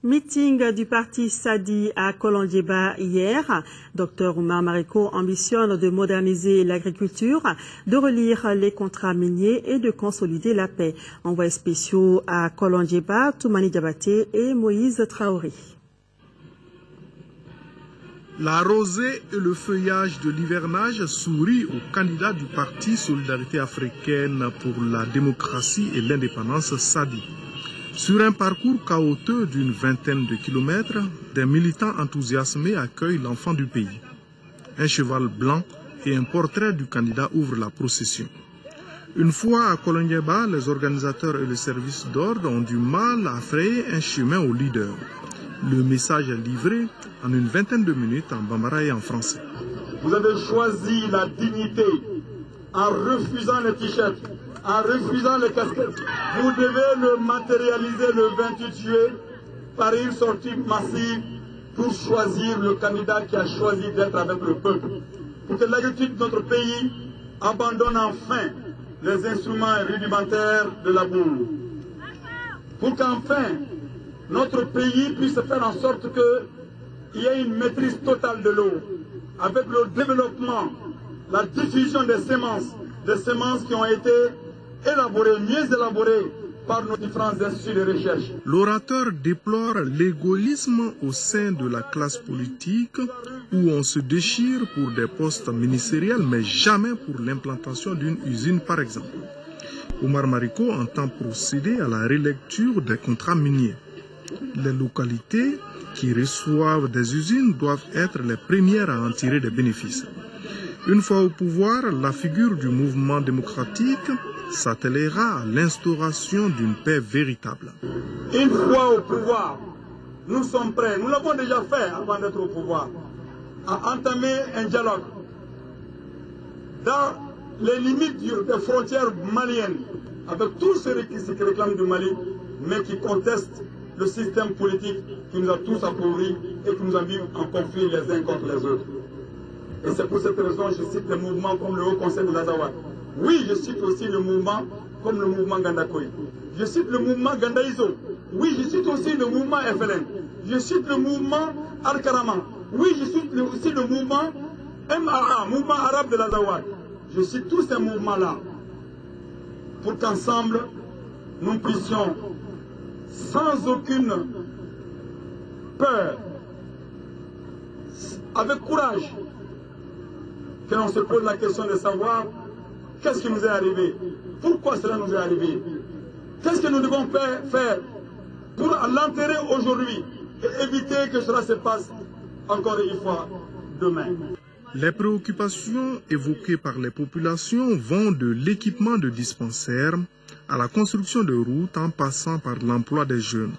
Meeting du parti Sadi à Kolonjeba hier. Dr Oumar Mariko ambitionne de moderniser l'agriculture, de relire les contrats miniers et de consolider la paix. Envoyés spéciaux à Kolonjeba, Toumani Diabaté et Moïse Traoré. La rosée et le feuillage de l'hivernage sourient aux candidats du parti Solidarité africaine pour la démocratie et l'indépendance Sadi. Sur un parcours chaotique d'une vingtaine de kilomètres, des militants enthousiasmés accueillent l'enfant du pays. Un cheval blanc et un portrait du candidat ouvrent la procession. Une fois à Kolonjeba, les organisateurs et les services d'ordre ont du mal à frayer un chemin au leader. Le message est livré en une vingtaine de minutes en bambara et en français. Vous avez choisi la dignité en refusant les t-shirts, en refusant les casquettes. Vous devez le matérialiser le 28 juillet par une sortie massive pour choisir le candidat qui a choisi d'être avec le peuple. Pour que l'agriculture de notre pays abandonne enfin les instruments rudimentaires de la boue. Pour qu'enfin notre pays puisse faire en sorte qu'il y ait une maîtrise totale de l'eau, avec le développement, la diffusion des semences qui ont été élaborées, mieux élaborées par nos différents instituts de recherche. L'orateur déplore l'égoïsme au sein de la classe politique où on se déchire pour des postes ministériels mais jamais pour l'implantation d'une usine par exemple. Oumar Mariko entend procéder à la relecture des contrats miniers. Les localités qui reçoivent des usines doivent être les premières à en tirer des bénéfices. Une fois au pouvoir, la figure du mouvement démocratique s'attellera à l'instauration d'une paix véritable. Une fois au pouvoir, nous sommes prêts, nous l'avons déjà fait avant d'être au pouvoir, à entamer un dialogue dans les limites des frontières maliennes avec tous ceux qui se réclament du Mali, mais qui contestent le système politique qui nous a tous appauvris et qui nous a mis en conflit les uns contre les autres. Et c'est pour cette raison que je cite les mouvements comme le Haut Conseil de l'Azawad. Oui, je cite aussi le mouvement comme le mouvement Gandakoy. Je cite le mouvement Gandaïzo. Oui, je cite aussi le mouvement FLN. Je cite le mouvement Al-Karama. Oui, je cite aussi le mouvement MAA, mouvement arabe de l'Azawad. Je cite tous ces mouvements-là pour qu'ensemble, nous puissions, sans aucune peur, avec courage, que l'on se pose la question de savoir qu'est-ce qui nous est arrivé, pourquoi cela nous est arrivé, qu'est-ce que nous devons faire pour l'enterrer aujourd'hui et éviter que cela se passe encore une fois demain. Les préoccupations évoquées par les populations vont de l'équipement de dispensaires à la construction de routes en passant par l'emploi des jeunes.